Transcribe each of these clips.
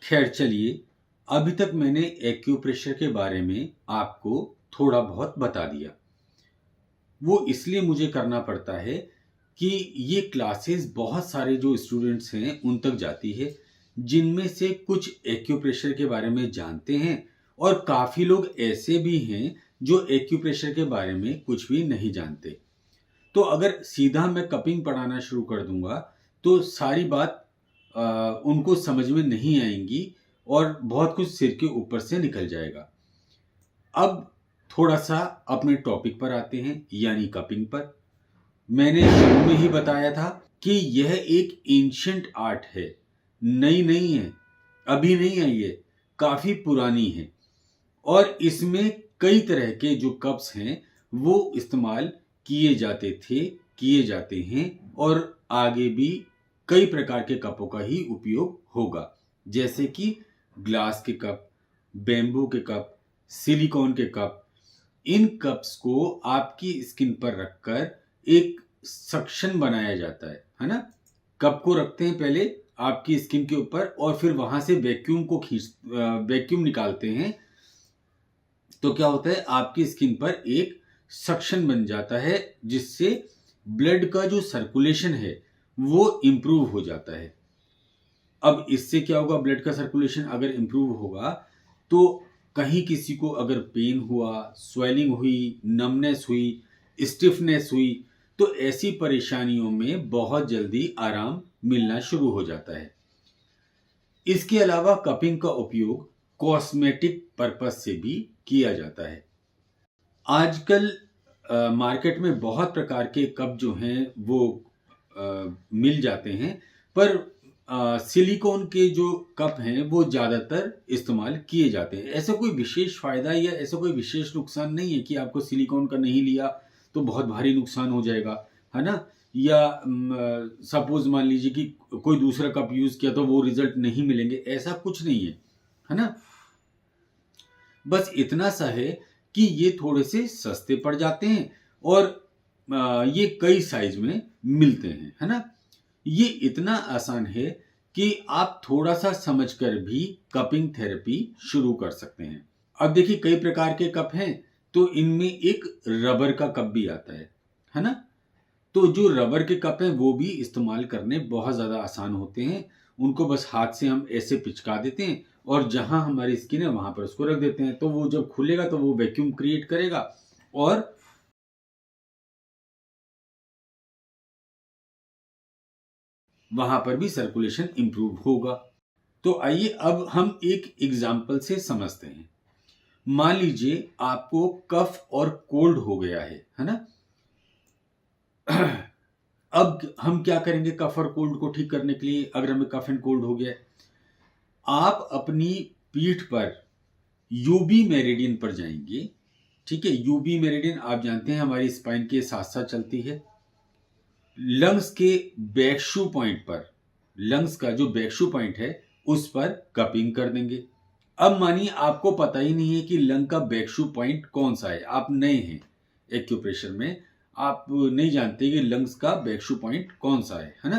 खैर चलिए, अभी तक मैंने एक्यूप्रेशर के बारे में आपको थोड़ा बहुत बता दिया। वो इसलिए मुझे करना पड़ता है कि ये क्लासेस बहुत सारे जो स्टूडेंट्स हैं उन तक जाती है, जिनमें से कुछ एक्यूप्रेशर के बारे में जानते हैं और काफ़ी लोग ऐसे भी हैं जो एक्यूप्रेशर के बारे में कुछ भी नहीं जानते। तो अगर सीधा मैं कपिंग पढ़ाना शुरू कर दूंगा तो सारी बात उनको समझ में नहीं आएंगी और बहुत कुछ सिर के ऊपर से निकल जाएगा। अब थोड़ा सा अपने टॉपिक पर आते हैं, यानी कपिंग पर। मैंने शुरू में ही बताया था कि यह एक एंशिएंट आर्ट है, नई नहीं है, अभी नहीं आई है, काफी पुरानी है और इसमें कई तरह के जो कप्स हैं वो इस्तेमाल किए जाते थे, किए जाते हैं और आगे भी कई प्रकार के कपों का ही उपयोग होगा, जैसे कि ग्लास के कप, बेम्बू के कप, सिलिकॉन के कप। इन कप्स को आपकी स्किन पर रखकर एक सक्शन बनाया जाता है ना। कप को रखते हैं पहले आपकी स्किन के ऊपर और फिर वहां से वैक्यूम निकालते हैं। तो क्या होता है, आपकी स्किन पर एक सक्शन बन जाता है जिससे ब्लड का जो सर्कुलेशन है वो इंप्रूव हो जाता है। अब इससे क्या होगा, ब्लड का सर्कुलेशन अगर इंप्रूव होगा तो कहीं किसी को अगर पेन हुआ, स्वेलिंग हुई, नमनेस हुई, स्टिफनेस हुई, तो ऐसी परेशानियों में बहुत जल्दी आराम मिलना शुरू हो जाता है। इसके अलावा कपिंग का उपयोग कॉस्मेटिक पर्पस से भी किया जाता है। आजकल मार्केट में बहुत प्रकार के कप जो हैं वो मिल जाते हैं, पर सिलिकॉन के जो कप हैं वो ज़्यादातर इस्तेमाल किए जाते हैं। ऐसा कोई विशेष फ़ायदा या ऐसा कोई विशेष नुकसान नहीं है कि आपको सिलिकॉन का नहीं लिया तो बहुत भारी नुकसान हो जाएगा, है ना। या सपोज मान लीजिए कि कोई दूसरा कप यूज़ किया तो वो रिजल्ट नहीं मिलेंगे, ऐसा कुछ नहीं है ना। बस इतना सा है कि ये थोड़े से सस्ते पड़ जाते हैं और ये कई साइज में मिलते हैं, है ना। ये इतना आसान है कि आप थोड़ा सा समझकर भी कपिंग थेरेपी शुरू कर सकते हैं। अब देखिए, कई प्रकार के कप हैं, तो इनमें एक रबर का कप भी आता है ना। तो जो रबर के कप हैं वो भी इस्तेमाल करने बहुत ज़्यादा आसान होते हैं। उनको बस हाथ से हम ऐसे पिचका देते हैं और जहां हमारी स्किन है वहां पर उसको रख देते हैं, तो वो जब खुलेगा तो वो वैक्यूम क्रिएट करेगा और वहां पर भी सर्कुलेशन इंप्रूव होगा। तो आइए अब हम एक एग्जाम्पल से समझते हैं। मान लीजिए आपको कफ और कोल्ड हो गया है ना। अब हम क्या करेंगे कफ और कोल्ड को ठीक करने के लिए, अगर हमें कफ एंड कोल्ड हो गया है, आप अपनी पीठ पर यूबी मेरिडियन पर जाएंगे। ठीक है, यूबी मेरिडियन आप जानते हैं हमारी स्पाइन के साथ साथ चलती है। लंग्स के बैकशू पॉइंट पर, लंग्स का जो बैकशू पॉइंट है उस पर कपिंग कर देंगे। अब मानिए आपको पता ही नहीं है कि लंग का बैकशू पॉइंट कौन सा है, आप नए हैं एक्यूप्रेशर में, आप नहीं जानते कि लंग्स का बैकशू पॉइंट कौन सा है ना।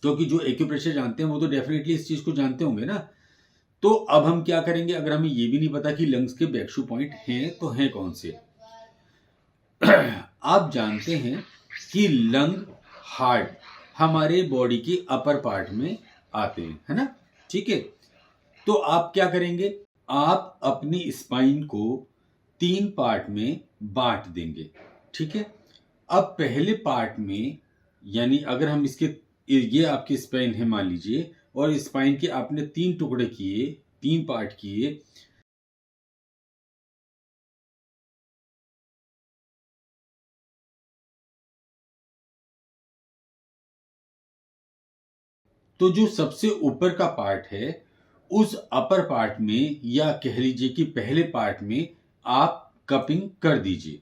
क्योंकि जो एक्यूप्रेशर जानते हैं वो तो डेफिनेटली इस चीज को जानते होंगे ना। तो अब हम क्या करेंगे, अगर हमें ये भी नहीं पता कि लंग्स के बैकशू पॉइंट हैं तो हैं कौन से। आप जानते हैं कि लंग, हार्ट हमारे बॉडी के अपर पार्ट में आते हैं, है ना। ठीक है, तो आप क्या करेंगे, आप अपनी स्पाइन को 3 पार्ट में बांट देंगे। ठीक है, अब पहले पार्ट में, यानी अगर हम इसके, ये आपकी स्पाइन है मान लीजिए, और स्पाइन के आपने 3 टुकड़े किए, 3 पार्ट किए। तो जो सबसे ऊपर का पार्ट है उस अपर पार्ट में, या कह लीजिए कि पहले पार्ट में आप कपिंग कर दीजिए।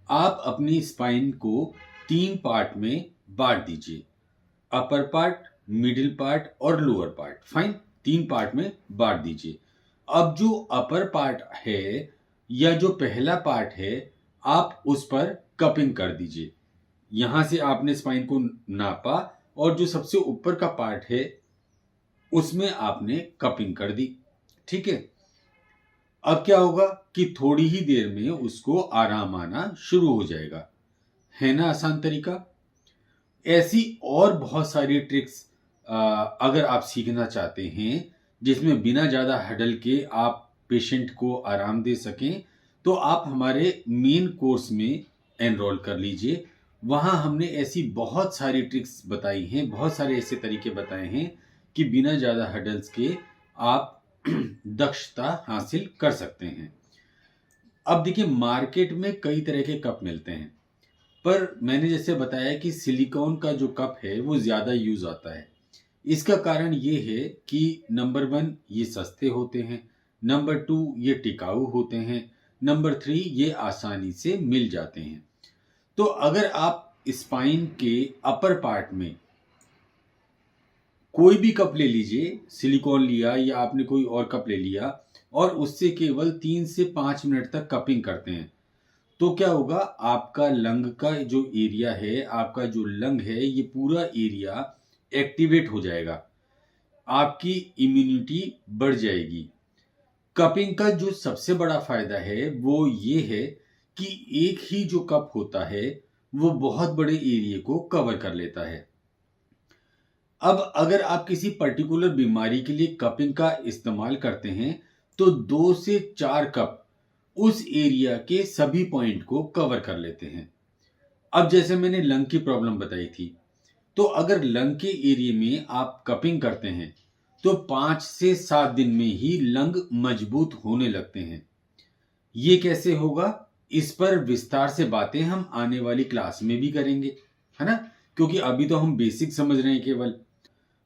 आप अपनी स्पाइन को 3 पार्ट में बांट दीजिए, अपर पार्ट, मिडिल पार्ट और लोअर पार्ट। फाइन, 3 पार्ट में बांट दीजिए। अब जो अपर पार्ट है या जो पहला पार्ट है आप उस पर कपिंग कर दीजिए। यहां से आपने स्पाइन को नापा और जो सबसे ऊपर का पार्ट है उसमें आपने कपिंग कर दी, ठीक है। अब क्या होगा कि थोड़ी ही देर में उसको आराम आना शुरू हो जाएगा। है ना आसान तरीका? ऐसी और बहुत सारी ट्रिक्स अगर आप सीखना चाहते हैं जिसमें बिना ज़्यादा हडल के आप पेशेंट को आराम दे सकें, तो आप हमारे मेन कोर्स में एनरोल कर लीजिए। वहाँ हमने ऐसी बहुत सारी ट्रिक्स बताई हैं, बहुत सारे ऐसे तरीके बताए हैं कि बिना ज़्यादा हडल्स के आप दक्षता हासिल कर सकते हैं। अब देखिए, मार्केट में कई तरह के कप मिलते हैं, पर मैंने जैसे बताया कि सिलिकॉन का जो कप है वो ज़्यादा यूज़ आता है। इसका कारण ये है कि नंबर 1 ये सस्ते होते हैं, नंबर 2 ये टिकाऊ होते हैं, नंबर 3 ये आसानी से मिल जाते हैं। तो अगर आप स्पाइन के अपर पार्ट में कोई भी कप ले लीजिए, सिलिकॉन लिया या आपने कोई और कप ले लिया और उससे केवल 3 से 5 मिनट तक कपिंग करते हैं, तो क्या होगा, आपका लंग का जो एरिया है, आपका जो लंग है, ये पूरा एरिया एक्टिवेट हो जाएगा। आपकी इम्यूनिटी बढ़ जाएगी। कपिंग का जो सबसे बड़ा फायदा है वो ये है कि एक ही जो कप होता है वो बहुत बड़े एरिया को कवर कर लेता है। अब अगर आप किसी पर्टिकुलर बीमारी के लिए कपिंग का इस्तेमाल करते हैं तो 2 से 4 कप उस एरिया के सभी पॉइंट को कवर कर लेते हैं। अब जैसे मैंने लंग की प्रॉब्लम बताई थी, तो अगर लंग के एरिया में आप कपिंग करते हैं तो 5 से 7 दिन में ही लंग मजबूत होने लगते हैं। ये कैसे होगा, इस पर विस्तार से बातें हम आने वाली क्लास में भी करेंगे, है ना? क्योंकि अभी तो हम बेसिक समझ रहे हैं केवल।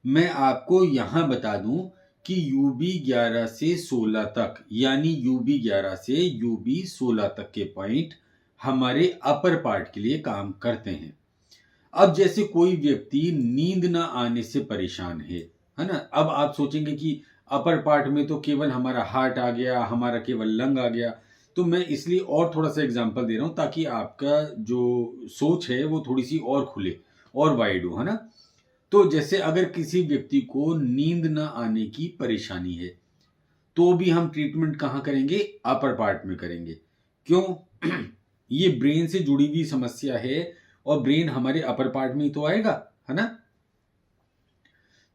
मैं आपको यहां बता दूं कि UB11 से 16 तक, यानी UB11 से UB16 तक के पॉइंट हमारे अपर पार्ट के लिए काम करते हैं। अब जैसे कोई व्यक्ति नींद ना आने से परेशान है ना? अब आप सोचेंगे कि अपर पार्ट में तो केवल हमारा हार्ट आ गया, हमारा केवल लंग आ गया। तो मैं इसलिए और थोड़ा सा एग्जांपल दे रहा हूं ताकि आपका जो सोच है वो थोड़ी सी और खुले और वाइड हो, है ना? तो जैसे अगर किसी व्यक्ति को नींद ना आने की परेशानी है, तो भी हम ट्रीटमेंट कहाँ करेंगे? अपर पार्ट में करेंगे। क्यों? ये ब्रेन से जुड़ी हुई समस्या है और ब्रेन हमारे अपर पार्ट में ही तो आएगा, है ना?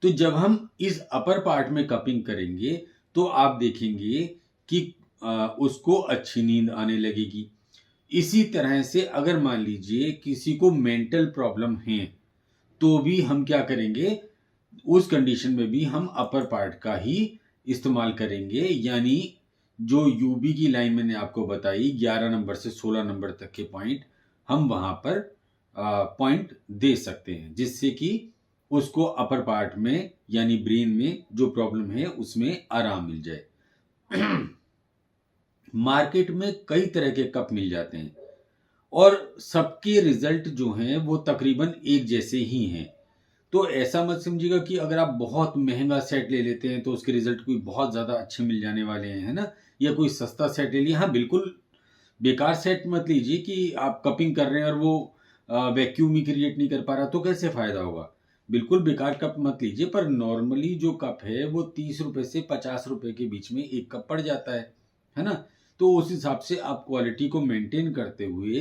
तो जब हम इस अपर पार्ट में कपिंग करेंगे तो आप देखेंगे कि उसको अच्छी नींद आने लगेगी। इसी तरह से अगर मान लीजिए किसी को मेंटल प्रॉब्लम है, तो भी हम क्या करेंगे, उस कंडीशन में भी हम अपर पार्ट का ही इस्तेमाल करेंगे। यानी जो यूबी की लाइन मैंने आपको बताई 11 नंबर से 16 नंबर तक के पॉइंट, हम वहां पर पॉइंट दे सकते हैं जिससे कि उसको अपर पार्ट में यानी ब्रेन में जो प्रॉब्लम है उसमें आराम मिल जाए। मार्केट में कई तरह के कप मिल जाते हैं और सबके रिजल्ट जो हैं वो तकरीबन एक जैसे ही हैं। तो ऐसा मत समझिएगा कि अगर आप बहुत महंगा सेट ले लेते हैं तो उसके रिजल्ट कोई बहुत ज़्यादा अच्छे मिल जाने वाले हैं, है ना? या कोई सस्ता सेट ले लिया, हाँ बिल्कुल बेकार सेट मत लीजिए कि आप कपिंग कर रहे हैं और वो वैक्यूम ही क्रिएट नहीं कर पा रहा, तो कैसे फ़ायदा होगा? बिल्कुल बेकार कप मत लीजिए, पर नॉर्मली जो कप है वो 30 रुपए से 50 रुपए के बीच में एक कप पड़ जाता है ना? तो उस हिसाब से आप क्वालिटी को मेंटेन करते हुए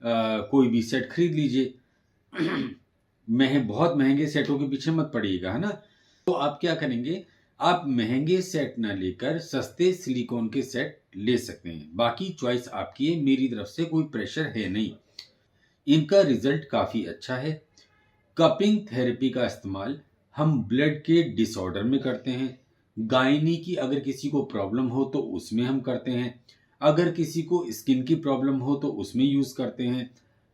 कोई भी सेट खरीद लीजिए। बहुत महंगे सेटों के पीछे मत पड़िएगा, है ना? तो आप क्या करेंगे, आप महंगे सेट ना लेकर सस्ते सिलिकॉन के सेट ले सकते हैं। बाकी चॉइस आपकी है, मेरी तरफ से कोई प्रेशर है नहीं। इनका रिजल्ट काफ़ी अच्छा है। कपिंग थेरेपी का इस्तेमाल हम ब्लड के डिसऑर्डर में करते हैं। गायनी की अगर किसी को प्रॉब्लम हो तो उसमें हम करते हैं। अगर किसी को स्किन की प्रॉब्लम हो तो उसमें यूज़ करते हैं।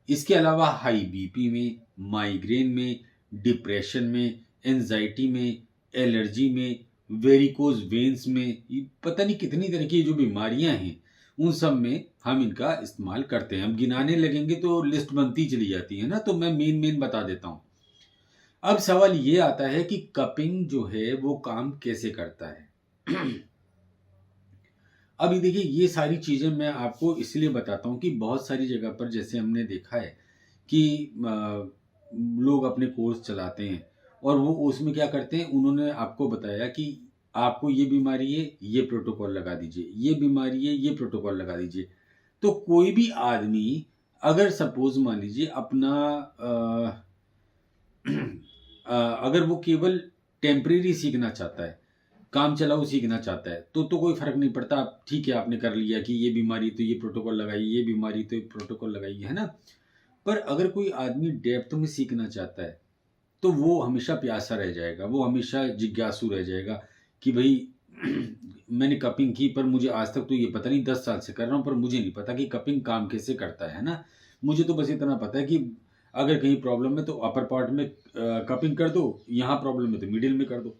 इसके अलावा हाई बीपी में, माइग्रेन में, डिप्रेशन में, एंजाइटी में, एलर्जी में, वेरिकोज वेन्स में, पता नहीं कितनी तरह की जो बीमारियां हैं उन सब में हम इनका इस्तेमाल करते हैं। हम गिनाने लगेंगे तो लिस्ट बनती चली जाती है ना, तो मैं मेन मेन बता देता हूँ। अब सवाल ये आता है कि कपिंग जो है वो काम कैसे करता है। अभी देखिए, ये सारी चीज़ें मैं आपको इसलिए बताता हूँ कि बहुत सारी जगह पर जैसे हमने देखा है कि लोग अपने कोर्स चलाते हैं और वो उसमें क्या करते हैं, उन्होंने आपको बताया कि आपको ये बीमारी है, ये प्रोटोकॉल लगा दीजिए, ये बीमारी है, ये प्रोटोकॉल लगा दीजिए। तो कोई भी आदमी अगर सपोज मान लीजिए अपना अगर वो केवल टेम्परेरी सीखना चाहता है, काम चलाऊ सीखना चाहता है, तो कोई फर्क नहीं पड़ता। आप ठीक है, आपने कर लिया कि ये बीमारी तो ये प्रोटोकॉल लगाइए, ये बीमारी तो ये प्रोटोकॉल लगाइए, है ना। पर अगर कोई आदमी डेप्थ में सीखना चाहता है तो वो हमेशा प्यासा रह जाएगा, वो हमेशा जिज्ञासु रह जाएगा कि भाई मैंने कपिंग की, पर मुझे आज तक तो ये पता नहीं, 10 साल से कर रहा हूँ पर मुझे नहीं पता कि कपिंग काम कैसे करता है ना। मुझे तो बस इतना पता है कि अगर कहीं प्रॉब्लम है तो अपर पार्ट में कपिंग कर दो, यहाँ प्रॉब्लम है तो मिडिल में कर दो।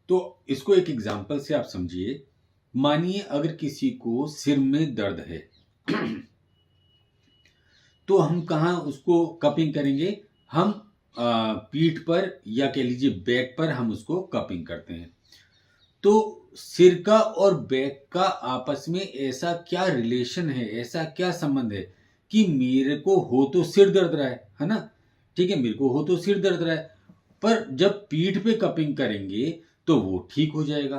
तो इसको एक एग्जांपल से आप समझिए। मानिए अगर किसी को सिर में दर्द है तो हम कहाँ उसको कपिंग करेंगे, हम पीठ पर या कह लीजिए बैक पर हम उसको कपिंग करते हैं। तो सिर का और बैक का आपस में ऐसा क्या रिलेशन है, ऐसा क्या संबंध है कि मेरे को हो तो सिर दर्द रहा है ना, ठीक है, मेरे को हो तो सिर दर्द रहा है, पर जब पीठ पे कपिंग करेंगे तो वो ठीक हो जाएगा।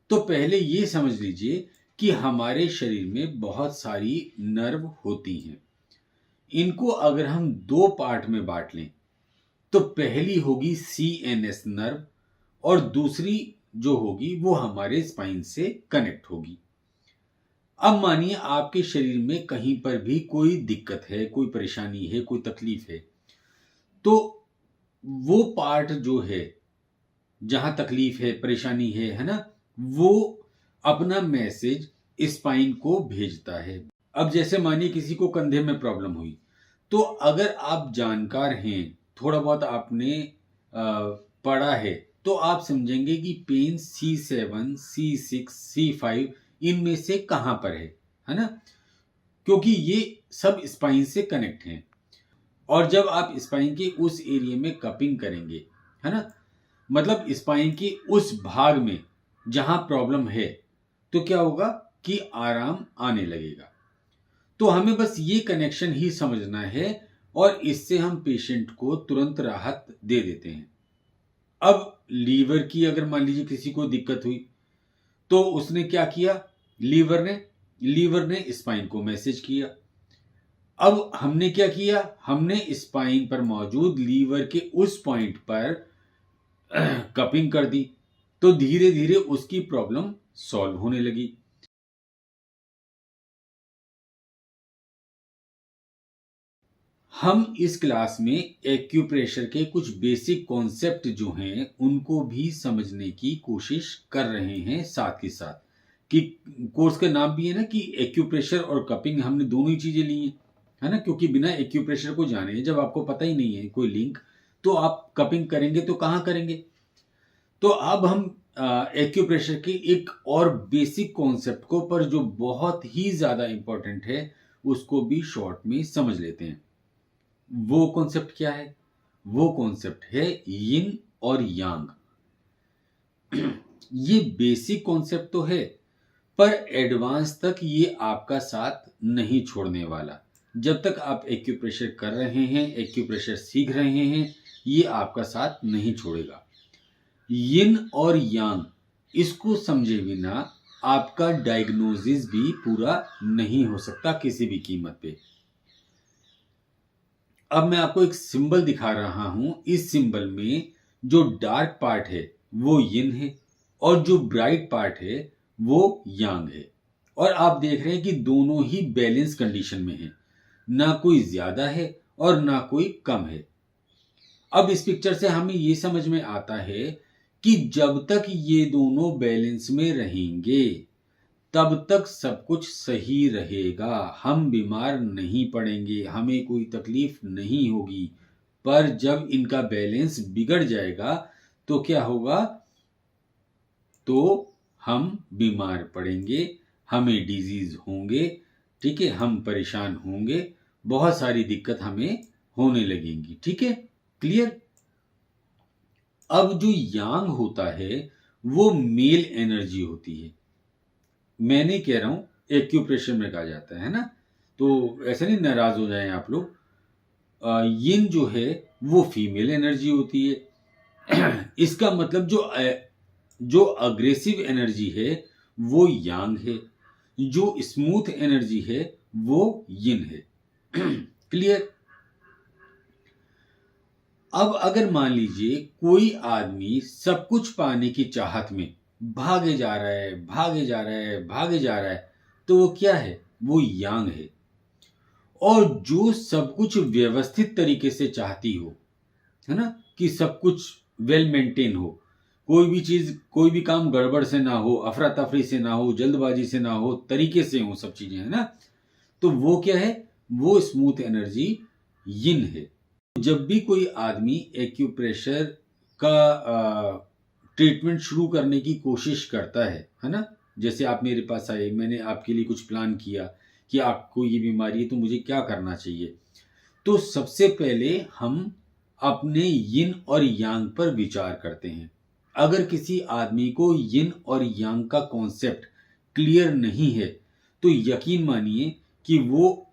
तो पहले ये समझ लीजिए कि हमारे शरीर में बहुत सारी नर्व होती हैं। इनको अगर हम दो पार्ट में बांट लें तो पहली होगी सीएनएस नर्व और दूसरी जो होगी वो हमारे स्पाइन से कनेक्ट होगी। अब मानिए आपके शरीर में कहीं पर भी कोई दिक्कत है, कोई परेशानी है, कोई तकलीफ है, तो वो पार्ट जो है जहां तकलीफ है, परेशानी है ना, वो अपना मैसेज स्पाइन को भेजता है। अब जैसे मानिए किसी को कंधे में प्रॉब्लम हुई, तो अगर आप जानकार हैं, थोड़ा बहुत आपने पढ़ा है, तो आप समझेंगे कि पेन C7, C6, C5 इनमें से कहां पर है ना, क्योंकि ये सब स्पाइन से कनेक्ट हैं। और जब आप स्पाइन के उस एरिया में कपिंग करेंगे, है ना, मतलब स्पाइन के उस भाग में जहां प्रॉब्लम है, तो क्या होगा कि आराम आने लगेगा। तो हमें बस ये कनेक्शन ही समझना है और इससे हम पेशेंट को तुरंत राहत दे देते हैं। अब लीवर की अगर मान लीजिए किसी को दिक्कत हुई, तो उसने क्या किया, लीवर ने स्पाइन को मैसेज किया। अब हमने क्या किया, हमने स्पाइन पर मौजूद लीवर के उस पॉइंट पर कपिंग कर दी, तो धीरे धीरे उसकी प्रॉब्लम सॉल्व होने लगी। हम इस क्लास में एक्यूप्रेशर के कुछ बेसिक कॉन्सेप्ट जो हैं उनको भी समझने की कोशिश कर रहे हैं, साथ ही साथ कि कोर्स का नाम भी है ना कि एक्यूप्रेशर और कपिंग, हमने दोनों ही चीजें ली हैं, है ना, क्योंकि बिना एक्यूप्रेशर को जाने जब आपको पता ही नहीं है कोई लिंक, तो आप कपिंग करेंगे तो कहां करेंगे। तो अब हम एक्यूप्रेशर के एक और बेसिक कॉन्सेप्ट को, पर जो बहुत ही ज्यादा इंपॉर्टेंट है, उसको भी शॉर्ट में समझ लेते हैं। वो कॉन्सेप्ट क्या है, वो कॉन्सेप्ट है यिन और यांग। ये बेसिक कॉन्सेप्ट तो है, पर एडवांस तक ये आपका साथ नहीं छोड़ने वाला। जब तक आप एक्यूप्रेशर कर रहे हैं, एक्यूप्रेशर सीख रहे हैं, ये आपका साथ नहीं छोड़ेगा। यिन और यांग, इसको समझे बिना आपका डायग्नोसिस भी पूरा नहीं हो सकता किसी भी कीमत पे। अब मैं आपको एक सिंबल दिखा रहा हूं। इस सिंबल में जो डार्क पार्ट है वो यिन है और जो ब्राइट पार्ट है वो यांग है। और आप देख रहे हैं कि दोनों ही बैलेंस कंडीशन में है, ना कोई ज्यादा है और ना कोई कम है। अब इस पिक्चर से हमें ये समझ में आता है कि जब तक ये दोनों बैलेंस में रहेंगे तब तक सब कुछ सही रहेगा, हम बीमार नहीं पड़ेंगे, हमें कोई तकलीफ नहीं होगी। पर जब इनका बैलेंस बिगड़ जाएगा तो क्या होगा, तो हम बीमार पड़ेंगे, हमें डिजीज होंगे, ठीक है, हम परेशान होंगे, बहुत सारी दिक्कत हमें होने लगेंगी। ठीक है, क्लियर। अब जो यांग होता है वो मेल एनर्जी होती है। मैं नहीं कह रहा हूं, एक्यूप्रेशर में कहा जाता है ना, तो ऐसे नहीं नाराज हो जाएं आप लोग। यिन जो है वो फीमेल एनर्जी होती है। इसका मतलब जो अग्रेसिव एनर्जी है वो यांग है, जो स्मूथ एनर्जी है वो यिन है। क्लियर? अब अगर मान लीजिए कोई आदमी सब कुछ पाने की चाहत में भागे जा रहा है, भागे जा रहा है, भागे जा रहा है, तो वो क्या है? वो यांग है। और जो सब कुछ व्यवस्थित तरीके से चाहती हो, है ना, कि सब कुछ वेल मेंटेन हो, कोई भी चीज, कोई भी काम गड़बड़ से ना हो, अफरा तफरी से ना हो, जल्दबाजी से ना हो, तरीके से हो सब चीजें, है ना, तो वो क्या है? वो स्मूथ एनर्जी यिन है। जब भी कोई आदमी एक्यूप्रेशर का ट्रीटमेंट शुरू करने की कोशिश करता है ना, जैसे आप मेरे पास आए, मैंने आपके लिए कुछ प्लान किया कि आपको ये बीमारी है तो मुझे क्या करना चाहिए, तो सबसे पहले हम अपने यिन और यांग पर विचार करते हैं। अगर किसी आदमी को यिन और यांग का कॉन्सेप्ट क्लियर नहीं है तो यकीन मानिए कि वो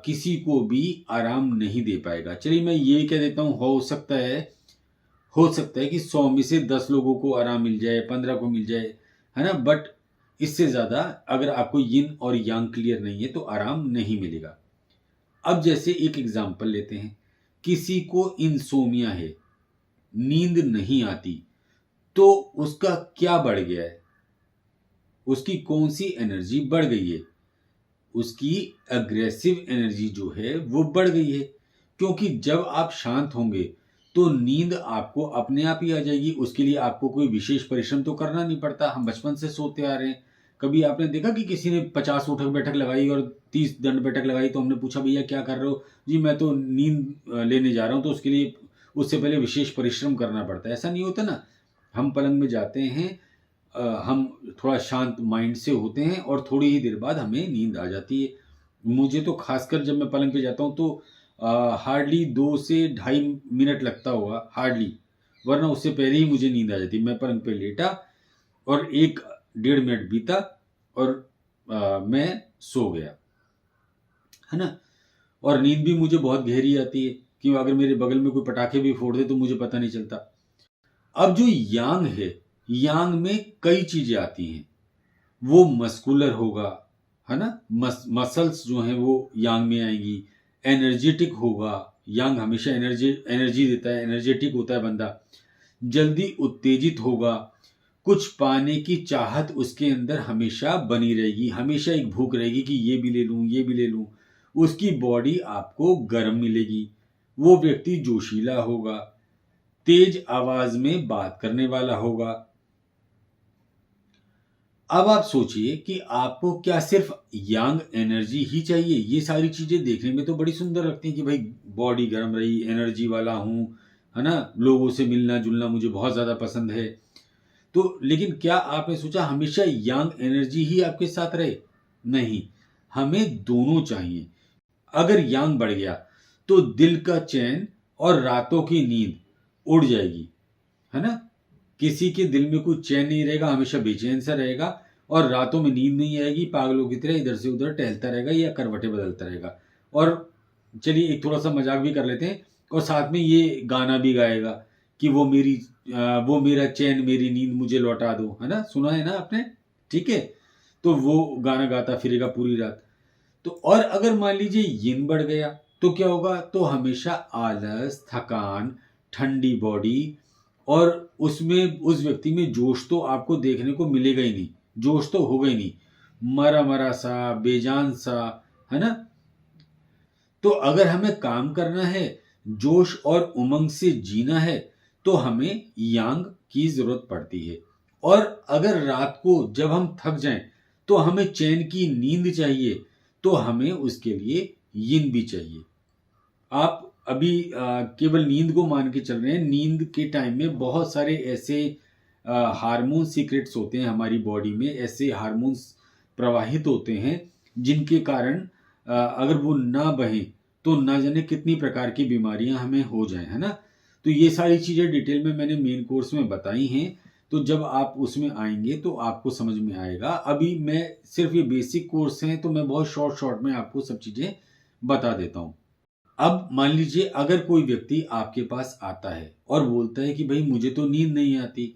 किसी को भी आराम नहीं दे पाएगा। चलिए मैं ये कह देता हूँ, हो सकता है कि 100 में से 10 लोगों को आराम मिल जाए, 15 को मिल जाए, है ना, बट इससे ज्यादा अगर आपको यिन और यांग क्लियर नहीं है तो आराम नहीं मिलेगा। अब जैसे एक एग्जांपल लेते हैं, किसी को इंसोमिया है, नींद नहीं आती, तो उसका क्या बढ़ गया है? उसकी कौन सी एनर्जी बढ़ गई है? उसकी अग्रेसिव एनर्जी जो है वो बढ़ गई है। क्योंकि जब आप शांत होंगे तो नींद आपको अपने आप ही आ जाएगी। उसके लिए आपको कोई विशेष परिश्रम तो करना नहीं पड़ता। हम बचपन से सोते आ रहे हैं। कभी आपने देखा कि किसी ने 50 उठक बैठक लगाई और 30 दंड बैठक लगाई, तो हमने पूछा भैया क्या कर रहे हो? जी मैं तो नींद लेने जा रहा हूं, तो उसके लिए उससे पहले विशेष परिश्रम करना पड़ता है। ऐसा नहीं होता ना। हम पलंग में जाते हैं, हम थोड़ा शांत माइंड से होते हैं और थोड़ी ही देर बाद हमें नींद आ जाती है। मुझे तो खासकर जब मैं पलंग पे जाता हूँ तो हार्डली 2 से ढाई मिनट लगता होगा, हार्डली, वरना उससे पहले ही मुझे नींद आ जाती है। मैं पलंग पे लेटा और 1-1.5 मिनट बीता और मैं सो गया, है ना। और नींद भी मुझे बहुत गहरी आती है, क्यों? अगर मेरे बगल में कोई पटाखे भी फोड़ दे तो मुझे पता नहीं चलता। अब जो यांग है, यांग में कई चीजें आती हैं। वो मस्कुलर होगा, है ना, मसल्स जो हैं वो यांग में आएंगी। एनर्जेटिक होगा, यांग हमेशा एनर्जी देता है, एनर्जेटिक होता है बंदा। जल्दी उत्तेजित होगा, कुछ पाने की चाहत उसके अंदर हमेशा बनी रहेगी, हमेशा एक भूख रहेगी कि ये भी ले लूं, ये भी ले लूं। उसकी बॉडी आपको गर्म मिलेगी। वो व्यक्ति जोशीला होगा, तेज आवाज में बात करने वाला होगा। अब आप सोचिए कि आपको क्या सिर्फ यांग एनर्जी ही चाहिए? ये सारी चीजें देखने में तो बड़ी सुंदर लगती हैं कि भाई बॉडी गर्म रही, एनर्जी वाला हूं, है ना, लोगों से मिलना जुलना मुझे बहुत ज्यादा पसंद है। तो लेकिन क्या आपने सोचा हमेशा यांग एनर्जी ही आपके साथ रहे? नहीं, हमें दोनों चाहिए। अगर यांग बढ़ गया तो दिल का चैन और रातों की नींद उड़ जाएगी, है ना। किसी के दिल में कुछ चैन नहीं रहेगा, हमेशा बेचैन सा रहेगा और रातों में नींद नहीं आएगी, पागलों की तरह इधर से उधर टहलता रहेगा या करवटें बदलता रहेगा। और चलिए एक थोड़ा सा मजाक भी कर लेते हैं, और साथ में ये गाना भी गाएगा कि वो मेरा चैन मेरी नींद मुझे लौटा दो, है ना, सुना है ना आपने? ठीक है, तो वो गाना गाता फिरेगा पूरी रात। तो और अगर मान लीजिए यिन बढ़ गया तो क्या होगा? तो हमेशा आलस, थकान, ठंडी बॉडी, और उसमें उस व्यक्ति में जोश तो आपको देखने को मिलेगा ही नहीं, जोश तो होगा ही नहीं, मरा मरा सा, बेजान सा, है ना। तो अगर हमें काम करना है, जोश और उमंग से जीना है, तो हमें यांग की जरूरत पड़ती है। और अगर रात को जब हम थक जाएं तो हमें चैन की नींद चाहिए, तो हमें उसके लिए यिन भी चाहिए। आप अभी केवल नींद को मान के चल रहे हैं। नींद के टाइम में बहुत सारे ऐसे हार्मोन सीक्रेट्स होते हैं हमारी बॉडी में, ऐसे हार्मोन्स प्रवाहित होते हैं जिनके कारण अगर वो ना बहें तो ना जाने कितनी प्रकार की बीमारियां हमें हो जाएं, है ना। तो ये सारी चीजें डिटेल में मैंने मेन कोर्स में बताई हैं, तो जब आप उसमें आएंगे तो आपको समझ में आएगा। अभी मैं सिर्फ ये बेसिक कोर्स हैं तो मैं बहुत शॉर्ट में आपको सब चीजें बता देता हूँ। अब मान लीजिए अगर कोई व्यक्ति आपके पास आता है और बोलता है कि भाई मुझे तो नींद नहीं आती,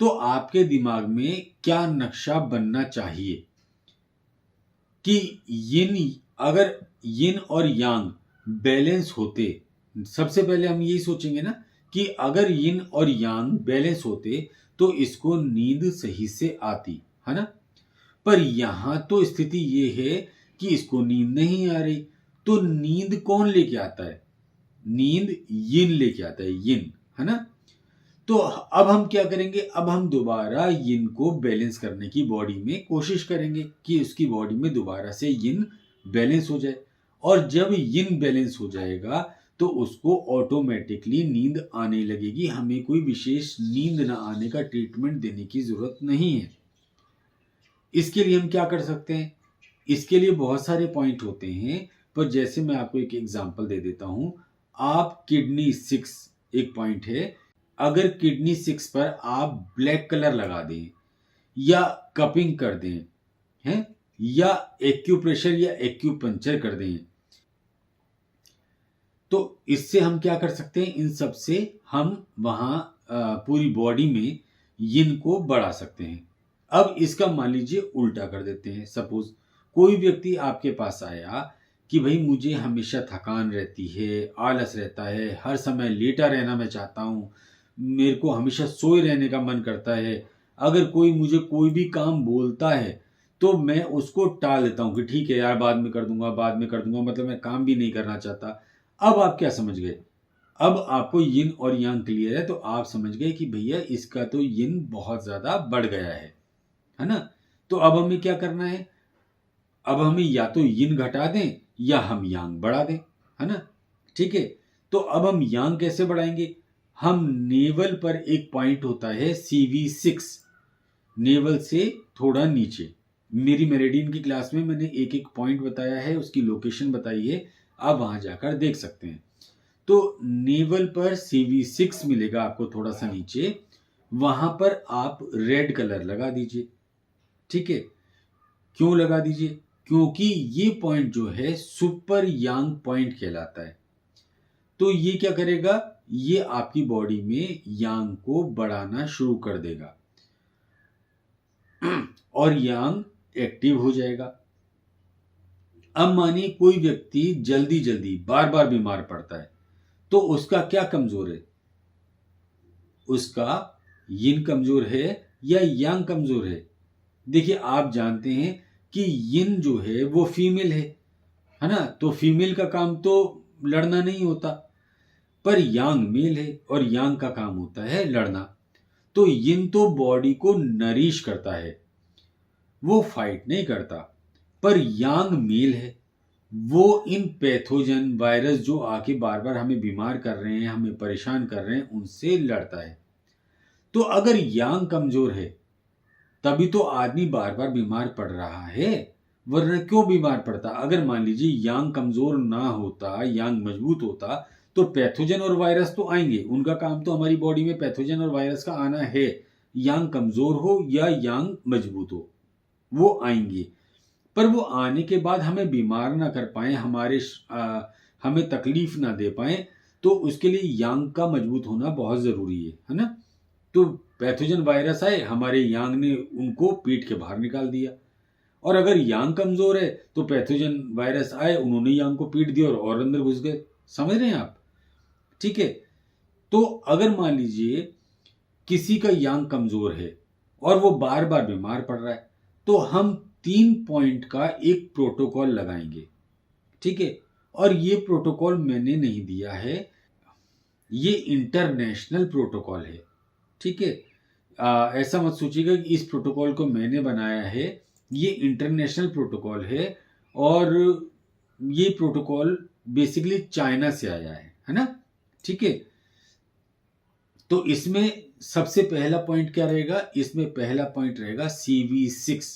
तो आपके दिमाग में क्या नक्शा बनना चाहिए कि अगर यिन और यांग बैलेंस होते, सबसे पहले हम यही सोचेंगे ना कि अगर यिन और यांग बैलेंस होते तो इसको नींद सही से आती, है ना। पर यहां तो स्थिति ये है कि इसको नींद नहीं आ रही, तो नींद कौन लेके आता है? नींद यिन लेके आता है, यिन, है ना। तो अब हम क्या करेंगे, अब हम दोबारा यिन को बैलेंस करने की बॉडी में कोशिश करेंगे कि उसकी बॉडी में दोबारा से यिन बैलेंस हो जाए। और जब यिन बैलेंस हो जाएगा तो उसको ऑटोमेटिकली नींद आने लगेगी। हमें कोई विशेष नींद ना आने का ट्रीटमेंट देने की जरूरत नहीं है। इसके लिए हम क्या कर सकते हैं? इसके लिए बहुत सारे पॉइंट होते हैं, पर जैसे मैं आपको एक एग्जांपल दे देता हूं। आप किडनी 6 एक पॉइंट है, अगर किडनी 6 पर आप ब्लैक कलर लगा दें या कपिंग कर दें, हैं, या एक्यूप्रेशर या एक्यूपंक्चर कर दें, तो इससे हम क्या कर सकते हैं? इन सब से हम वहां पूरी बॉडी में यिन को बढ़ा सकते हैं। अब इसका मान लीजिए उल्टा कर देते हैं। सपोज कोई व्यक्ति आपके पास आया कि भाई मुझे हमेशा थकान रहती है, आलस रहता है, हर समय लेटा रहना मैं चाहता हूँ, मेरे को हमेशा सोए रहने का मन करता है, अगर कोई मुझे कोई भी काम बोलता है तो मैं उसको टाल देता हूँ कि ठीक है यार, बाद में कर दूंगा, बाद में कर दूंगा, मतलब मैं काम भी नहीं करना चाहता। अब आप क्या समझ गए? अब आपको यिन और यांग क्लियर है, तो आप समझ गए कि भैया इसका तो यिन बहुत ज्यादा बढ़ गया है ना। तो अब हमें क्या करना है? अब हमें या तो यिन घटा दें या हम यांग बढ़ा दें, है ना। ठीक है, तो अब हम यांग कैसे बढ़ाएंगे? हम नेवल पर एक पॉइंट होता है CV6, नेवल से थोड़ा नीचे। मेरी मेरिडियन की क्लास में मैंने एक एक पॉइंट बताया है, उसकी लोकेशन बताई है, आप वहां जाकर देख सकते हैं। तो नेवल पर CV6 मिलेगा आपको थोड़ा सा नीचे, वहां पर आप रेड कलर लगा दीजिए। ठीक है, क्यों लगा दीजिए? क्योंकि ये पॉइंट जो है सुपर यांग पॉइंट कहलाता है। तो ये क्या करेगा? ये आपकी बॉडी में यांग को बढ़ाना शुरू कर देगा और यांग एक्टिव हो जाएगा। अब मानिए कोई व्यक्ति जल्दी जल्दी बार बार बीमार पड़ता है, तो उसका क्या कमजोर है? उसका यिन कमजोर है या यांग कमजोर है? देखिए, आप जानते हैं कि यिन जो है वो फीमेल है ना। तो फीमेल का काम तो लड़ना नहीं होता, पर यांग मेल है और यांग का काम होता है लड़ना। तो यिन तो बॉडी को नरिश करता है, वो फाइट नहीं करता। पर यांग मेल है, वो इन पैथोजन वायरस जो आके बार बार हमें बीमार कर रहे हैं, हमें परेशान कर रहे हैं, उनसे लड़ता है। तो अगर यांग कमजोर है तभी तो आदमी बार बार बीमार पड़ रहा है, वरना क्यों बीमार पड़ता? अगर मान लीजिए यांग कमजोर ना होता, यांग मजबूत होता, तो पैथोजन और वायरस तो आएंगे, उनका काम तो हमारी बॉडी में पैथोजन और वायरस का आना है। यांग कमजोर हो या यांग मजबूत हो, वो आएंगे। पर वो आने के बाद हमें बीमार ना कर पाए, हमें तकलीफ ना दे पाए, तो उसके लिए यांग का मजबूत होना बहुत जरूरी है ना। तो पैथोजन वायरस आए, हमारे यांग ने उनको पीट के बाहर निकाल दिया। और अगर यांग कमजोर है तो पैथोजन वायरस आए, उन्होंने यांग को पीट दिया और अंदर घुस गए। समझ रहे हैं आप? ठीक है, तो अगर मान लीजिए किसी का यांग कमजोर है और वो बार बार बीमार पड़ रहा है, तो हम 3 पॉइंट का एक प्रोटोकॉल लगाएंगे। ठीक है, और ये प्रोटोकॉल मैंने नहीं दिया है, ये इंटरनेशनल प्रोटोकॉल है। ठीक है, ऐसा मत सोचिएगा कि इस प्रोटोकॉल को मैंने बनाया है, ये इंटरनेशनल प्रोटोकॉल है। और ये प्रोटोकॉल बेसिकली चाइना से आया है ना। ठीक है, तो इसमें सबसे पहला पॉइंट क्या रहेगा? इसमें पहला पॉइंट रहेगा CV6।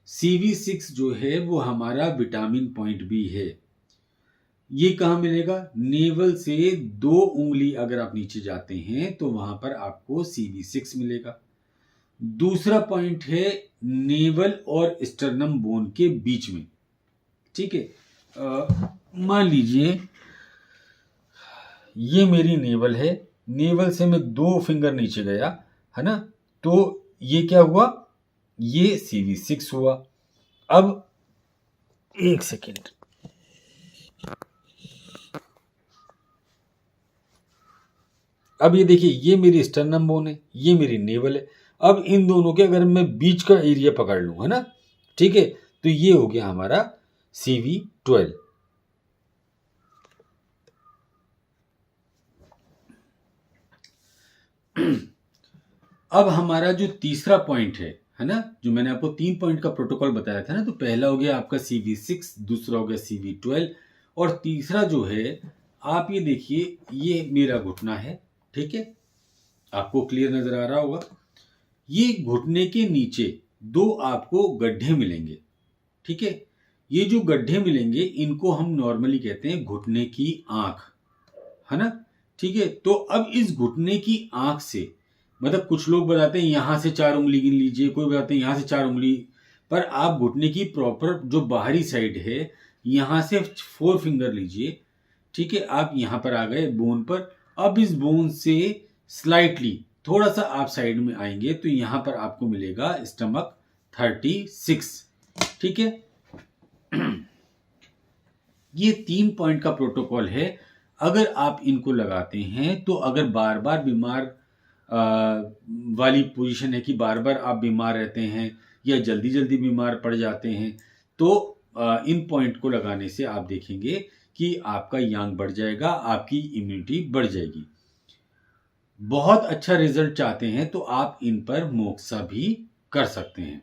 CV6 जो है वो हमारा विटामिन पॉइंट भी है। ये कहाँ मिलेगा? नेवल से 2 उंगली अगर आप नीचे जाते हैं तो वहां पर आपको CV6 मिलेगा। दूसरा पॉइंट है नेवल और स्टर्नम बोन के बीच में। ठीक है, मान लीजिए ये मेरी नेवल है, नेवल से मैं 2 फिंगर नीचे गया, है ना, तो ये क्या हुआ, ये CV6 हुआ। अब एक सेकेंड, अब ये देखिए, ये मेरी स्टर्नम बोन है, ये मेरी नेवल है। अब इन दोनों के अगर मैं बीच का एरिया पकड़ लूं, है ना, ठीक है, तो ये हो गया हमारा CV12। अब हमारा जो तीसरा पॉइंट है ना, जो मैंने आपको 3 पॉइंट का प्रोटोकॉल बताया था ना, तो पहला हो गया आपका CV6, दूसरा हो गया CV12, और तीसरा जो है, आप ये देखिए, ये मेरा घुटना है, ठीक है, आपको क्लियर नजर आ रहा होगा। ये घुटने के नीचे 2 आपको गड्ढे मिलेंगे, ठीक है, ये जो गड्ढे मिलेंगे इनको हम नॉर्मली कहते हैं घुटने की आंख, है ना, ठीक है। तो अब इस घुटने की आंख से, मतलब कुछ लोग बताते हैं यहां से 4 उंगली गिन लीजिए, कोई बताते हैं यहां से 4 उंगली, पर आप घुटने की प्रॉपर जो बाहरी साइड है यहां से 4 फिंगर लीजिए, ठीक है। आप यहां पर आ गए बोन पर। अब इस बोन से स्लाइटली थोड़ा सा आप साइड में आएंगे तो यहां पर आपको मिलेगा स्टमक 36, ठीक है। ये 3 पॉइंट का प्रोटोकॉल है। अगर आप इनको लगाते हैं तो अगर बार बार बीमार वाली पोजीशन है कि बार बार आप बीमार रहते हैं या जल्दी जल्दी बीमार पड़ जाते हैं, तो इन पॉइंट को लगाने से आप देखेंगे कि आपका यांग बढ़ जाएगा, आपकी इम्यूनिटी बढ़ जाएगी। बहुत अच्छा रिजल्ट चाहते हैं तो आप इन पर मोक्सा भी कर सकते हैं।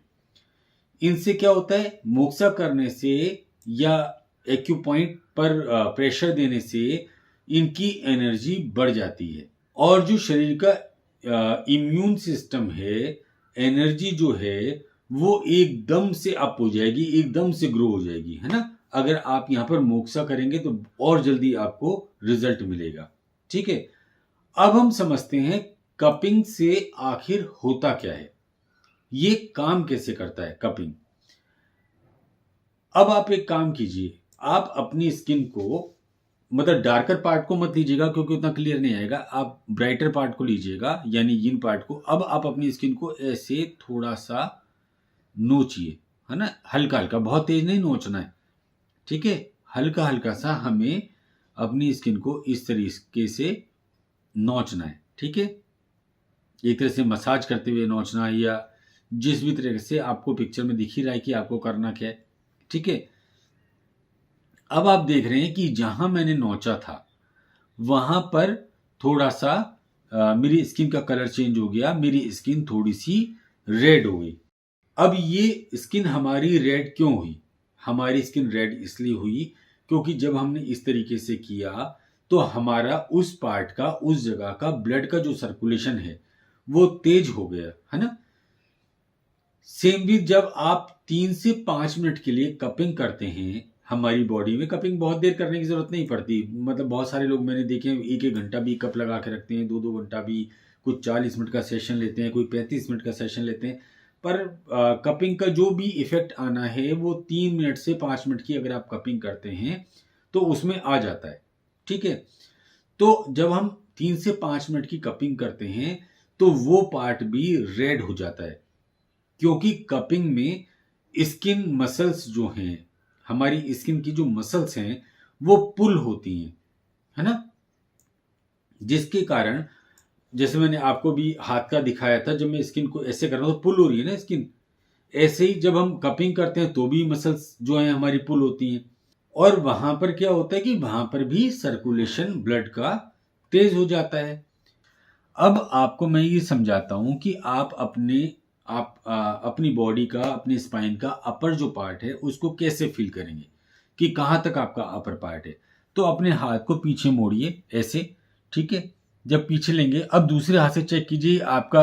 इनसे क्या होता है, मोक्सा करने से या एक्यूपॉइंट पर प्रेशर देने से इनकी एनर्जी बढ़ जाती है, और जो शरीर का इम्यून सिस्टम है, एनर्जी जो है वो एकदम से अप हो जाएगी, एकदम से ग्रो हो जाएगी, है ना। अगर आप यहां पर मोक्सा करेंगे तो और जल्दी आपको रिजल्ट मिलेगा, ठीक है। अब हम समझते हैं कपिंग से आखिर होता क्या है, ये काम कैसे करता है कपिंग। अब आप एक काम कीजिए, आप अपनी स्किन को, मतलब डार्कर पार्ट को मत लीजिएगा क्योंकि उतना क्लियर नहीं आएगा, आप ब्राइटर पार्ट को लीजिएगा, यानी इन पार्ट को। अब आप अपनी स्किन को ऐसे थोड़ा सा नोचिए, है ना, हल्का हल्का, बहुत तेज नहीं नोचना है, ठीक है, हल्का हल्का सा हमें अपनी स्किन को इस तरीके से नोचना है, ठीक है। एक तरह से मसाज करते हुए नोचना, या जिस भी तरीके से आपको पिक्चर में दिख ही रहा है कि आपको करना क्या है, ठीक है। अब आप देख रहे हैं कि जहां मैंने नोचा था वहां पर थोड़ा सा मेरी स्किन का कलर चेंज हो गया, मेरी स्किन थोड़ी सी रेड हो गई। अब ये स्किन हमारी रेड क्यों हुई, हमारी स्किन रेड इसलिए हुई क्योंकि जब हमने इस तरीके से किया तो हमारा उस पार्ट का, उस जगह का ब्लड का जो सर्कुलेशन है वो तेज हो गया, है ना। सेम भी जब आप 3 से 5 मिनट के लिए कपिंग करते हैं, हमारी बॉडी में कपिंग बहुत देर करने की जरूरत नहीं पड़ती, मतलब बहुत सारे लोग मैंने देखे हैं 1-1 घंटा भी कप लगा के रखते हैं, 2-2 घंटा भी, कुछ 40 मिनट का सेशन लेते हैं, कोई 35 मिनट का सेशन लेते हैं। पर कपिंग का जो भी इफेक्ट आना है वो 3 मिनट से 5 मिनट की अगर आप कपिंग करते हैं तो उसमें आ जाता है, ठीक है। तो जब हम 3 से 5 मिनट की कपिंग करते हैं तो वो पार्ट भी रेड हो जाता है, क्योंकि कपिंग में स्किन मसल्स जो हैं, हमारी स्किन की जो मसल्स हैं वो पुल होती हैं, है ना, जिसके कारण, जैसे मैंने आपको भी हाथ का दिखाया था, जब मैं स्किन को ऐसे कर रहा हूं तो पुल हो रही है ना स्किन, ऐसे ही जब हम कपिंग करते हैं तो भी मसल्स जो हैं हमारी पुल होती हैं, और वहां पर क्या होता है कि वहां पर भी सर्कुलेशन ब्लड का तेज हो जाता है। अब आपको मैं ये समझाता हूं कि आप अपनी बॉडी का, अपने स्पाइन का अपर जो पार्ट है उसको कैसे फील करेंगे, कि कहां तक आपका अपर पार्ट है। तो अपने हाथ को पीछे मोड़िए ऐसे, ठीक है। जब पीछे लेंगे, अब दूसरे हाथ से चेक कीजिए, आपका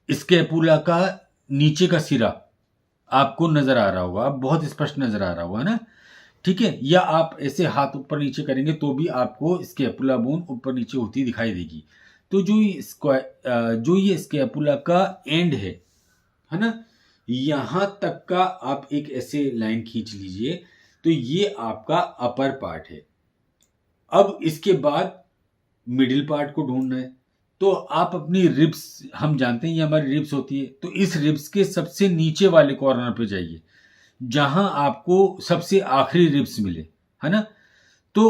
स्कैपुला का नीचे का सिरा आपको नजर आ रहा होगा, अब बहुत स्पष्ट नजर आ रहा होगा ना, ठीक है। या आप ऐसे हाथ ऊपर नीचे करेंगे तो भी आपको स्कैपुला बोन ऊपर नीचे होती दिखाई देगी। तो जो ये स्कैपुला का एंड है ना, यहां तक का आप एक ऐसे लाइन खींच लीजिए तो ये आपका अपर पार्ट है। अब इसके बाद मिडिल पार्ट को ढूंढना है, तो आप अपनी रिब्स, हम जानते हैं ये हमारी रिब्स होती है, तो इस रिब्स के सबसे नीचे वाले कॉर्नर पे जाइए जहां आपको सबसे आखिरी रिब्स मिले, है ना। तो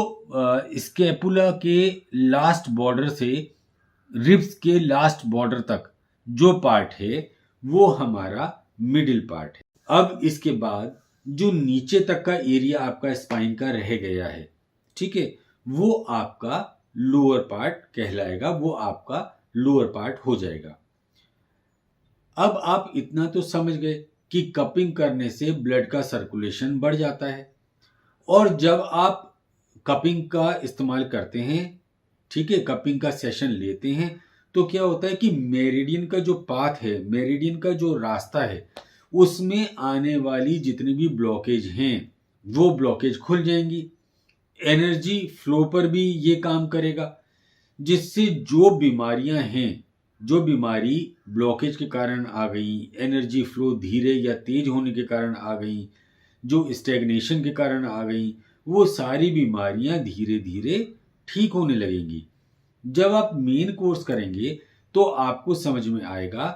स्कैपुला के लास्ट बॉर्डर से रिब्स के लास्ट बॉर्डर तक जो पार्ट है वो हमारा मिडिल पार्ट है। अब इसके बाद जो नीचे तक का एरिया आपका स्पाइन का रह गया है, ठीक है, वो आपका लोअर पार्ट कहलाएगा, वो आपका लोअर पार्ट हो जाएगा। अब आप इतना तो समझ गए कि कपिंग करने से ब्लड का सर्कुलेशन बढ़ जाता है, और जब आप कपिंग का इस्तेमाल करते हैं, ठीक है, कपिंग का सेशन लेते हैं, तो क्या होता है कि मेरिडियन का जो पाथ है, मेरिडियन का जो रास्ता है, उसमें आने वाली जितनी भी ब्लॉकेज हैं वो ब्लॉकेज खुल जाएंगी। एनर्जी फ्लो पर भी ये काम करेगा, जिससे जो बीमारियां हैं, जो बीमारी ब्लॉकेज के कारण आ गई, एनर्जी फ्लो धीरे या तेज होने के कारण आ गई, जो स्टेग्नेशन के कारण आ गई, वो सारी बीमारियां धीरे धीरे ठीक होने लगेंगी। जब आप मेन कोर्स करेंगे तो आपको समझ में आएगा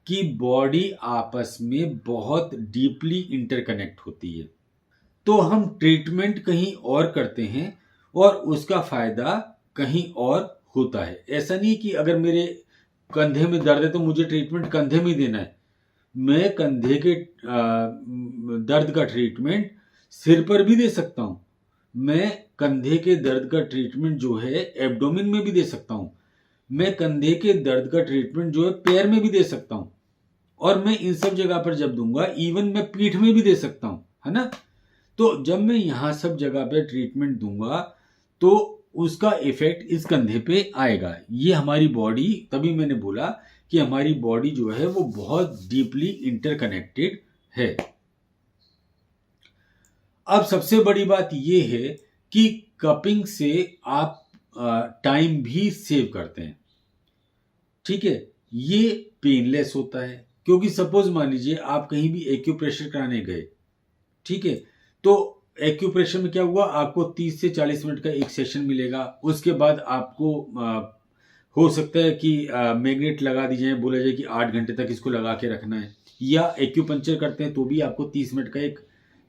कि बॉडी आपस में बहुत डीपली इंटरकनेक्ट होती है। तो हम ट्रीटमेंट कहीं और करते हैं और उसका फायदा कहीं और होता है। ऐसा नहीं कि अगर मेरे कंधे में दर्द है तो मुझे ट्रीटमेंट कंधे में देना है। मैं कंधे के दर्द का ट्रीटमेंट सिर पर भी दे सकता हूं। मैं कंधे के दर्द का ट्रीटमेंट जो है एब्डोमेन में भी दे सकता हूं। मैं कंधे के दर्द का ट्रीटमेंट जो है पैर में भी दे सकता हूं, और मैं इन सब जगह पर जब दूंगा, इवन मैं पीठ में भी दे सकता हूं, है ना। तो जब मैं यहां सब जगह पे ट्रीटमेंट दूंगा तो उसका इफेक्ट इस कंधे पे आएगा। ये हमारी बॉडी, तभी मैंने बोला कि हमारी बॉडी जो है वो बहुत डीपली इंटरकनेक्टेड है। अब सबसे बड़ी बात ये है कि कपिंग से आप टाइम भी सेव करते हैं, ठीक है। ये पेनलेस होता है, क्योंकि सपोज मान लीजिए आप कहीं भी एक्यूप्रेशर कराने गए, ठीक है, तो एक्यूप्रेशर में क्या हुआ, आपको 30 से 40 मिनट का एक सेशन मिलेगा। उसके बाद आपको हो सकता है कि मैग्नेट लगा दी जाए, बोला जाए कि 8 घंटे तक इसको लगा के रखना है, या एक्यूपंक्चर करते हैं तो भी आपको 30 मिनट का एक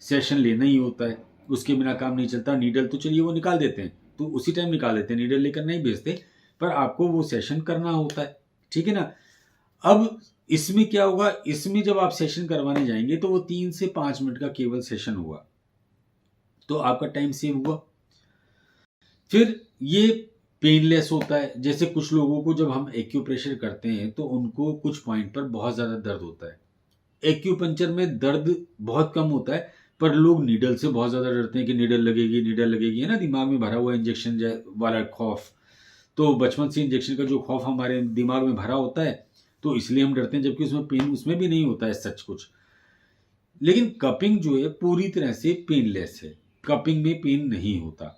सेशन लेना ही होता है, उसके बिना काम नहीं चलता। नीडल तो चलिए वो निकाल देते हैं, तो उसी टाइम निकाल देते हैं, नीडल लेकर नहीं भेजते, पर आपको वो सेशन करना होता है, ठीक है ना। अब इसमें क्या होगा, इसमें जब आप सेशन करवाने जाएंगे तो वो 3 से 5 मिनट का केवल सेशन हुआ, तो आपका टाइम सेव हुआ। फिर ये पेनलेस होता है। जैसे कुछ लोगों को जब हम एक्यूप्रेशर करते हैं तो उनको कुछ पॉइंट पर बहुत ज्यादा दर्द होता है। एक्यूपंक्चर में दर्द बहुत कम होता है, पर लोग नीडल से बहुत ज्यादा डरते हैं कि नीडल लगेगी, है ना, दिमाग में भरा हुआ इंजेक्शन वाला खौफ। तो बचपन से इंजेक्शन का जो खौफ हमारे दिमाग में भरा होता है, तो इसलिए हम डरते हैं, जबकि उसमें पेन उसमें भी नहीं होता है सच कुछ। लेकिन कपिंग जो है पूरी तरह से पेनलेस है, कपिंग में पेन नहीं होता,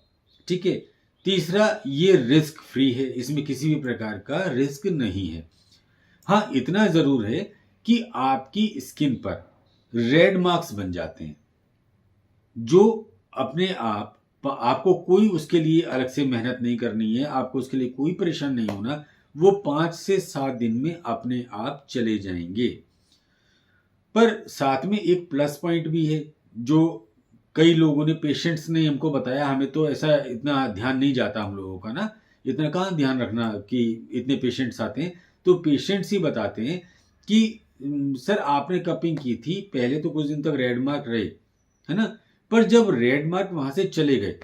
ठीक है। तीसरा, ये रिस्क फ्री है, इसमें किसी भी प्रकार का रिस्क नहीं है। हाँ, इतना जरूर है कि आपकी स्किन पर रेड मार्क्स बन जाते हैं, जो अपने आप, आपको कोई उसके लिए अलग से मेहनत नहीं करनी है, आपको उसके लिए कोई परेशान नहीं होना, वो 5 से 7 दिन में अपने आप चले जाएंगे। पर साथ में एक प्लस पॉइंट भी है, जो कई लोगों ने, पेशेंट्स ने हमको बताया, हमें तो ऐसा इतना ध्यान नहीं जाता हम लोगों का ना, इतना कहाँ ध्यान रखना कि इतने पेशेंट्स आते हैं, तो पेशेंट्स ही बताते हैं कि सर आपने कपिंग की थी, पहले तो कुछ दिन तक रेड मार्क रहे, है ना, पर जब रेड मार्क वहां से चले गए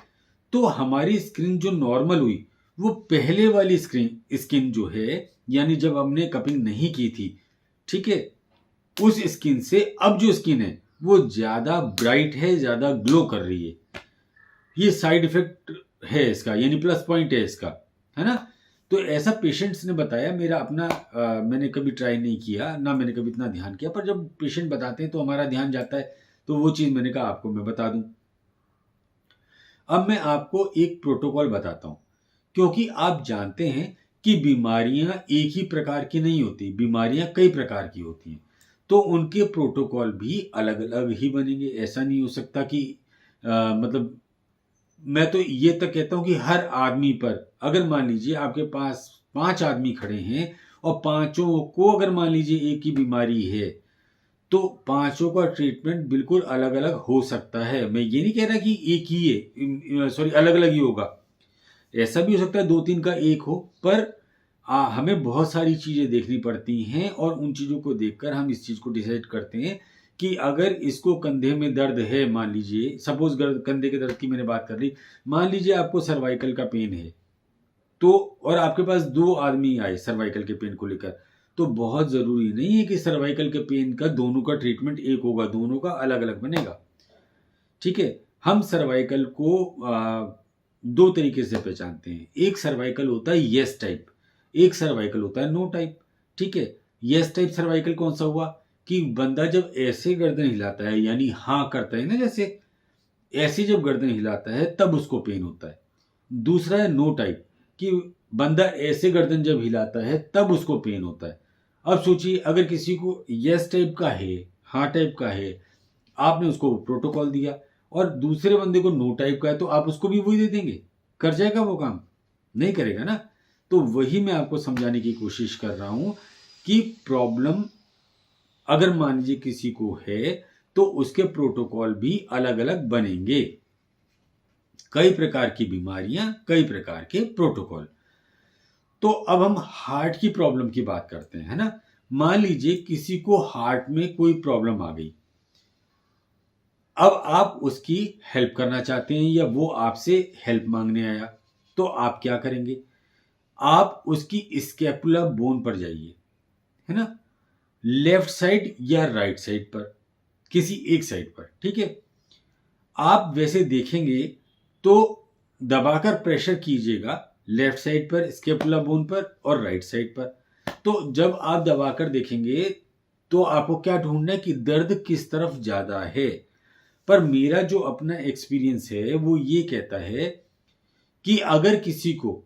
तो हमारी स्किन जो नॉर्मल हुई, वो पहले वाली स्किन जो है, यानी जब हमने कपिंग नहीं की थी, ठीक है, उस स्किन से अब जो स्किन है वो ज्यादा ब्राइट है, ज्यादा ग्लो कर रही है। ये साइड इफेक्ट है इसका, यानी प्लस पॉइंट है इसका, है ना। तो ऐसा पेशेंट्स ने बताया, मेरा अपना मैंने कभी ट्राई नहीं किया ना, मैंने कभी इतना ध्यान किया, पर जब पेशेंट बताते हैं तो हमारा ध्यान जाता है, तो वो चीज मैंने कहा आपको मैं बता दूं। अब मैं आपको एक प्रोटोकॉल बताता हूं, क्योंकि आप जानते हैं कि बीमारियां एक ही प्रकार की नहीं होती, बीमारियां कई प्रकार की होती हैं, तो उनके प्रोटोकॉल भी अलग अलग ही बनेंगे। ऐसा नहीं हो सकता कि मतलब मैं तो ये तक कहता हूँ कि हर आदमी पर, अगर मान लीजिए आपके पास 5 आदमी खड़े हैं और पाँचों को अगर मान लीजिए एक ही बीमारी है, तो पाँचों का ट्रीटमेंट बिल्कुल अलग-अलग हो सकता है। मैं ये नहीं कह रहा कि एक ही है, सॉरी अलग-अलग ही होगा। ऐसा भी हो सकता है 2-3 का एक हो, पर हमें बहुत सारी चीज़ें देखनी पड़ती हैं और उन चीज़ों को देखकर हम इस चीज़ को डिसाइड करते हैं कि अगर इसको कंधे में दर्द है, मान लीजिए सपोज़ कंधे के दर्द की मैंने बात कर ली, मान लीजिए आपको सर्वाइकल का पेन है, तो और आपके पास 2 आदमी आए सर्वाइकल के पेन को लेकर, तो बहुत ज़रूरी नहीं है कि सर्वाइकल के पेन का दोनों का ट्रीटमेंट एक होगा, दोनों का अलग-अलग बनेगा। ठीक है? हम सर्वाइकल को 2 तरीके से पहचानते हैं। एक सर्वाइकल होता है येस टाइप, एक सर्वाइकल होता है नो टाइप। ठीक है? येस टाइप सर्वाइकल कौन-सा हुआ कि बंदा जब ऐसे गर्दन हिलाता है, यानी हाँ करता है ना जैसे, ऐसे जब गर्दन हिलाता है तब उसको पेन होता है। दूसरा है नो टाइप कि बंदा ऐसे गर्दन जब हिलाता है तब उसको पेन होता है। अब सोचिए अगर किसी को येस टाइप का है, हाँ टाइप का है, आपने उसको प्रोटोकॉल दिया और दूसरे बंदे को नो टाइप का है, तो आप उसको भी वही दे देंगे, कर जाएगा वो काम? नहीं करेगा ना। तो वही मैं आपको समझाने की कोशिश कर रहा हूं कि प्रॉब्लम अगर मान लीजिए किसी को है तो उसके प्रोटोकॉल भी अलग अलग बनेंगे। कई प्रकार की बीमारियां, कई प्रकार के प्रोटोकॉल। तो अब हम हार्ट की प्रॉब्लम की बात करते हैं, है ना। मान लीजिए किसी को हार्ट में कोई प्रॉब्लम आ गई, अब आप उसकी हेल्प करना चाहते हैं या वो आपसे हेल्प मांगने आया, तो आप क्या करेंगे? आप उसकी स्कैपुला बोन पर जाइए, है ना, लेफ्ट साइड या राइट साइड पर, किसी एक साइड पर। ठीक है, आप वैसे देखेंगे तो दबाकर प्रेशर कीजिएगा लेफ्ट साइड पर स्कैपुला बोन पर और राइट साइड पर। तो जब आप दबाकर देखेंगे तो आपको क्या ढूंढना है कि दर्द किस तरफ ज्यादा है। पर मेरा जो अपना एक्सपीरियंस है वो ये कहता है कि अगर किसी को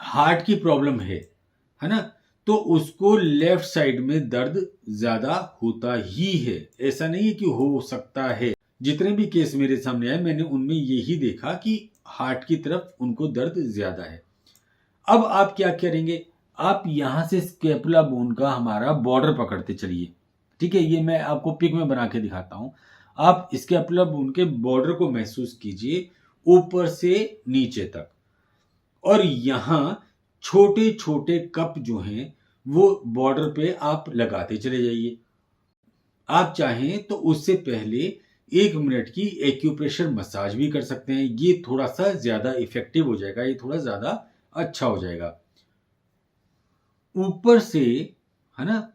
हार्ट की प्रॉब्लम है ना, तो उसको लेफ्ट साइड में दर्द ज्यादा होता ही है। ऐसा नहीं है कि हो सकता है, जितने भी केस मेरे सामने आए मैंने उनमें यही देखा कि हार्ट की तरफ उनको दर्द ज्यादा है। अब आप क्या करेंगे? आप यहां से स्कैपुला बोन का हमारा बॉर्डर पकड़ते चलिए। ठीक है, ये मैं आपको पिक में बना के दिखाता हूं। आप स्कैपुला बोन के बॉर्डर को महसूस कीजिए ऊपर से नीचे तक, और यहां छोटे छोटे कप जो हैं वो बॉर्डर पे आप लगाते चले जाइए। आप चाहें तो उससे पहले 1 मिनट की एक्यूप्रेशर मसाज भी कर सकते हैं। ये थोड़ा सा ज्यादा इफेक्टिव हो जाएगा, ये थोड़ा ज्यादा अच्छा हो जाएगा। ऊपर से, है ना,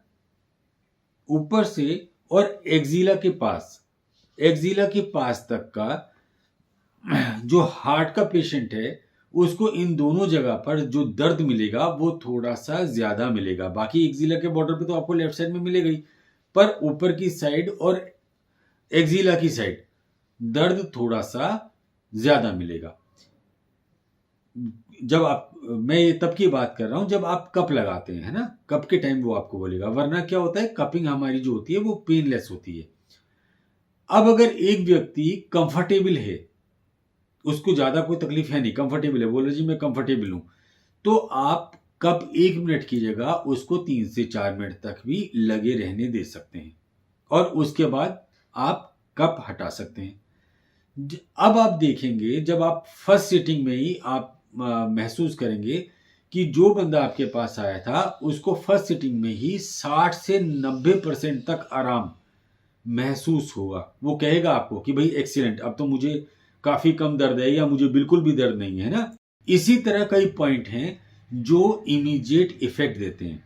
ऊपर से और एक्जिला के पास तक का जो हार्ट का पेशेंट है उसको इन दोनों जगह पर जो दर्द मिलेगा वो थोड़ा सा ज्यादा मिलेगा। बाकी एक्जिला के बॉर्डर पे तो आपको लेफ्ट साइड में मिलेगा ही, पर ऊपर की साइड और एक्जिला की साइड दर्द थोड़ा सा ज्यादा मिलेगा। जब आप, मैं ये तब की बात कर रहा हूं जब आप कप लगाते हैं, है ना, कप के टाइम वो आपको बोलेगा, वरना क्या होता है कपिंग हमारी जो होती है वो पेनलेस होती है। अब अगर एक व्यक्ति कंफर्टेबल है, उसको ज्यादा कोई तकलीफ है नहीं, कंफर्टेबल है, बोले जी मैं कंफर्टेबल हूं, तो आप कप 1 मिनट की जगह उसको 3 से 4 मिनट तक भी लगे रहने दे सकते हैं और उसके बाद आप कप हटा सकते हैं। अब आप देखेंगे जब आप फर्स्ट सीटिंग में ही आप महसूस करेंगे कि जो बंदा आपके पास आया था उसको फर्स्ट सीटिंग में ही 60 से 90% तक आराम महसूस होगा। वो कहेगा आपको कि भाई एक्सीलेंट, अब तो मुझे काफी कम दर्द है या मुझे बिल्कुल भी दर्द नहीं है ना। इसी तरह कई पॉइंट हैं जो इमीडिएट इफेक्ट देते हैं।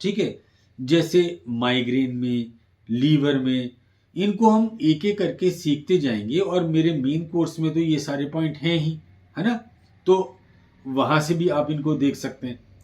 ठीक है, जैसे माइग्रेन में, लीवर में, इनको हम एक एक करके सीखते जाएंगे और मेरे मेन कोर्स में तो ये सारे पॉइंट हैं ही, है ना। तो वहां से भी आप इनको देख सकते हैं।